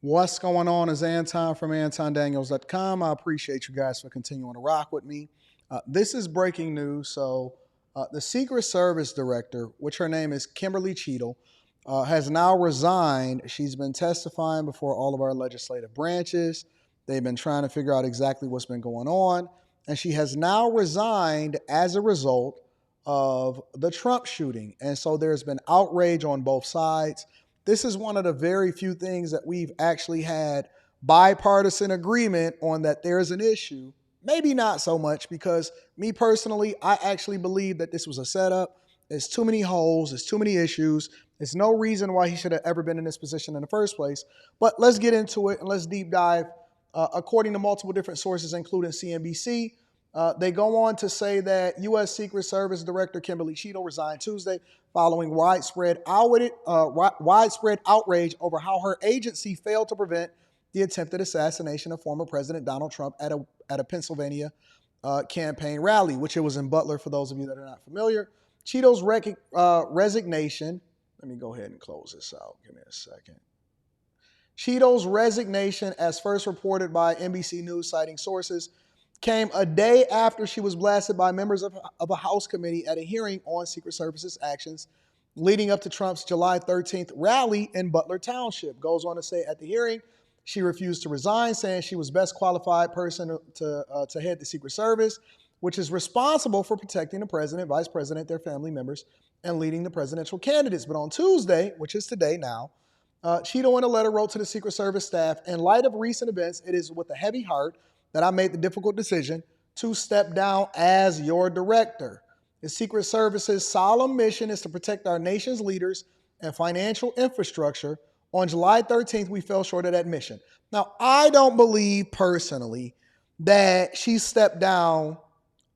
What's going on is Anton from antondaniels.com. I appreciate you guys for continuing to rock with me. This is breaking news. The Secret Service director, which her name is Kimberly Cheatle, has now resigned. She's been testifying before all of our legislative branches. They've been trying to figure out exactly what's been going on. And she has now resigned as a result of the Trump shooting. And so there's been outrage on both sides. This is one of the very few things that we've actually had bipartisan agreement on, that there's an issue. Maybe not so much, because me personally, I actually believe that this was a setup. There's too many holes. There's too many issues. There's no reason why he should have ever been in this position in the first place. But let's get into it and let's deep dive. According to multiple different sources, including CNBC, they go on to say that U.S. Secret Service Director Kimberly Cheatle resigned Tuesday following widespread outrage over how her agency failed to prevent the attempted assassination of former President Donald Trump at a Pennsylvania campaign rally, which it was in Butler, for those of you that are not familiar. Cheatle's resignation, let me go ahead and close this out. Give me a second. Cheatle's resignation, as first reported by NBC News citing sources, came a day after she was blasted by members of a House committee at a hearing on Secret Service's actions leading up to Trump's July 13th rally in Butler Township. Goes on to say at the hearing, she refused to resign, saying she was best qualified person to head the Secret Service, which is responsible for protecting the president, vice president, their family members, and leading the presidential candidates. But on Tuesday, which is today now, Cheatle in a letter wrote to the Secret Service staff, "In light of recent events, it is with a heavy heart that I made the difficult decision to step down as your director. The Secret Service's solemn mission is to protect our nation's leaders and financial infrastructure. On July 13th, we fell short of that mission." Now, I don't believe personally that she stepped down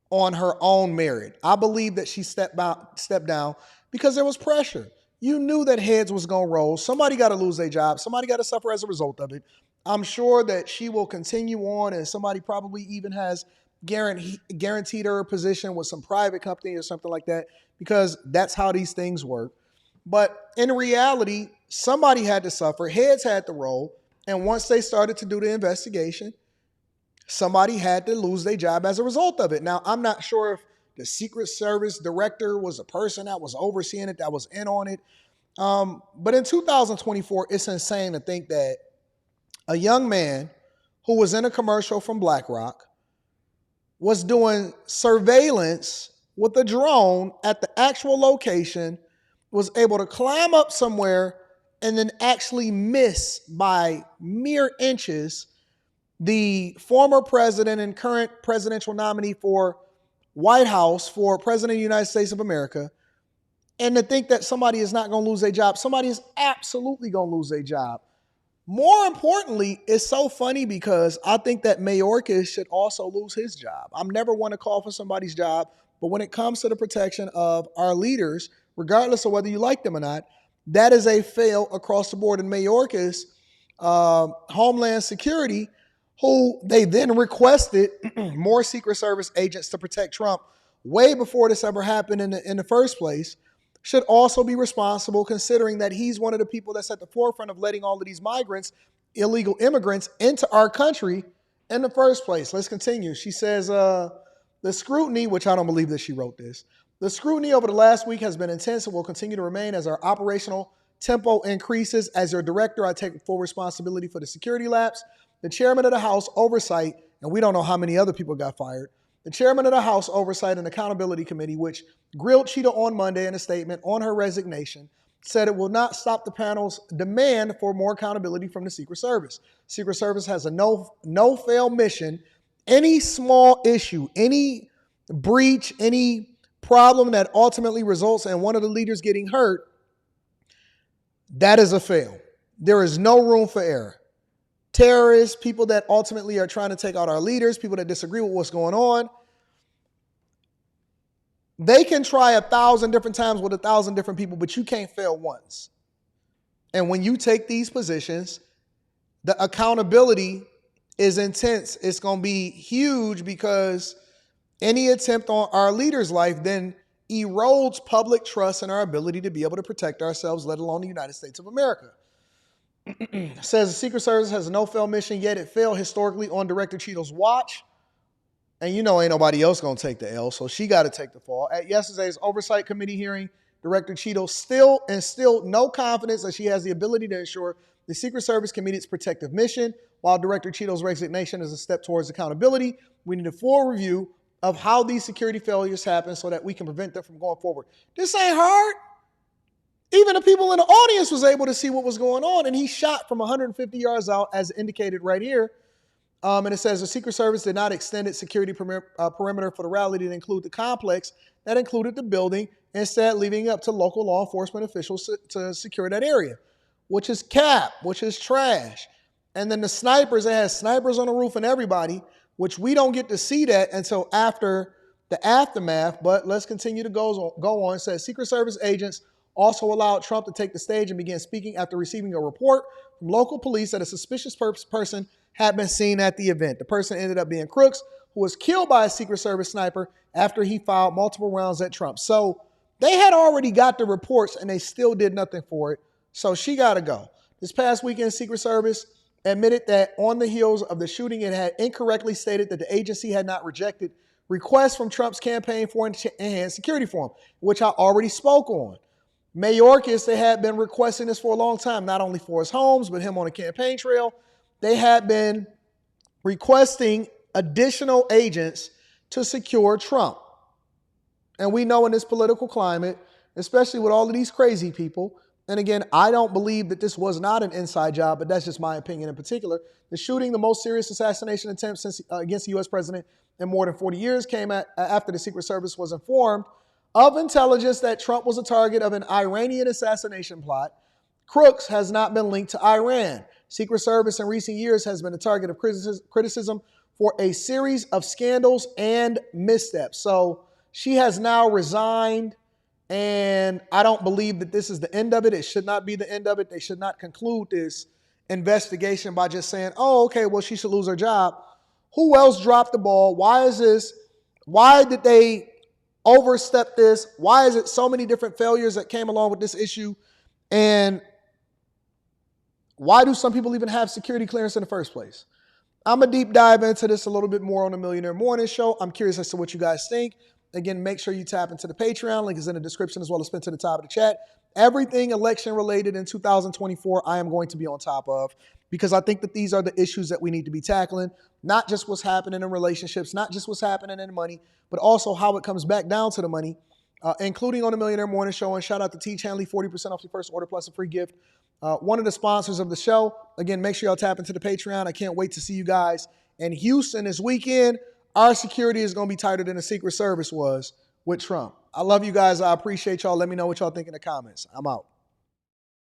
on her own merit. I believe that she stepped down because there was pressure. You knew that heads was going to roll. Somebody got to lose their job. Somebody got to suffer as a result of it. I'm sure that she will continue on, and somebody probably even has guaranteed her a position with some private company or something like that, because that's how these things work. But in reality, somebody had to suffer, heads had to roll, and once they started to do the investigation, somebody had to lose their job as a result of it. Now, I'm not sure if the Secret Service director was a person that was overseeing it, that was in on it. But in 2024, it's insane to think that a young man who was in a commercial from BlackRock was doing surveillance with a drone at the actual location, was able to climb up somewhere and then actually miss by mere inches the former president and current presidential nominee for White House for President of the United States of America. And to think that somebody is not going to lose their job. Somebody is absolutely going to lose their job. More importantly, it's so funny because I think that Mayorkas should also lose his job. I'm never one to call for somebody's job, but when it comes to the protection of our leaders, regardless of whether you like them or not, that is a fail across the board. And Mayorkas, Homeland Security, who they then requested more Secret Service agents to protect Trump way before this ever happened in the first place, should also be responsible, considering that he's one of the people that's at the forefront of letting all of these migrants, illegal immigrants, into our country in the first place. Let's continue. She says, the scrutiny, which I don't believe that she wrote this, the scrutiny over the last week has been intense and will continue to remain as our operational tempo increases. As your director, I take full responsibility for the security lapse. The chairman of the House Oversight, and we don't know how many other people got fired, the chairman of the House Oversight and Accountability Committee, which grilled Cheatle on Monday in a statement on her resignation, said it will not stop the panel's demand for more accountability from the Secret Service. Secret Service has a no-fail mission. Any small issue, any breach, any problem that ultimately results in one of the leaders getting hurt, that is a fail. There is no room for error. Terrorists, people that ultimately are trying to take out our leaders, people that disagree with what's going on, they can try 1,000 different times with 1,000 different people, but you can't fail once. And when you take these positions, the accountability is intense. It's going to be huge, because any attempt on our leader's life then erodes public trust and our ability to be able to protect ourselves, let alone the United States of America. Says the Secret Service has a no-fail mission, yet it failed historically on Director Cheatle's watch. And you know ain't nobody else going to take the L, so she got to take the fall. At yesterday's Oversight Committee hearing, Director Cheatle still instilled no confidence that she has the ability to ensure the Secret Service can meet its protective mission. While Director Cheatle's resignation is a step towards accountability, we need a full review of how these security failures happen so that we can prevent them from going forward. This ain't hard. Even the people in the audience was able to see what was going on, and he shot from 150 yards out, as indicated right here. And it says the Secret Service did not extend its security perimeter for the rally to include the complex that included the building, instead leaving it up to local law enforcement officials to secure that area, which is cap, which is trash. And then the snipers, they had snipers on the roof and everybody, which we don't get to see that until after the aftermath. But let's continue to go on. It says Secret Service agents also allowed Trump to take the stage and begin speaking after receiving a report from local police that a suspicious person had been seen at the event. The person ended up being Crooks, who was killed by a Secret Service sniper after he fired multiple rounds at Trump. So they had already got the reports and they still did nothing for it. So she got to go. This past weekend, Secret Service admitted that on the heels of the shooting, it had incorrectly stated that the agency had not rejected requests from Trump's campaign for enhanced security for him, which I already spoke on. Mayorkas, they had been requesting this for a long time, not only for his homes, but him on the campaign trail. They had been requesting additional agents to secure Trump. And we know in this political climate, especially with all of these crazy people, and again, I don't believe that this was not an inside job, but that's just my opinion in particular. The shooting, the most serious assassination attempt against the U.S. president in more than 40 years, came after the Secret Service was informed of intelligence that Trump was a target of an Iranian assassination plot. Crooks has not been linked to Iran. Secret Service in recent years has been a target of criticism for a series of scandals and missteps. So she has now resigned, and I don't believe that this is the end of it. It should not be the end of it. They should not conclude this investigation by just saying, oh, okay, well, she should lose her job. Who else dropped the ball? Why is this? Why did they overstep this? Why is it so many different failures that came along with this issue? And why do some people even have security clearance in the first place? I'm going to deep dive into this a little bit more on the Millionaire Morning Show. I'm curious as to what you guys think. Again, make sure you tap into the Patreon. Link is in the description as well as pinned to the top of the chat. Everything election related in 2024, I am going to be on top of, because I think that these are the issues that we need to be tackling. Not just what's happening in relationships, not just what's happening in money, but also how it comes back down to the money, including on the Millionaire Morning Show. And shout out to T. Chanley, 40% off your first order plus a free gift. One of the sponsors of the show. Again, make sure y'all tap into the Patreon. I can't wait to see you guys in Houston this weekend. Our security is going to be tighter than the Secret Service was with Trump. I love you guys. I appreciate y'all. Let me know what y'all think in the comments. I'm out.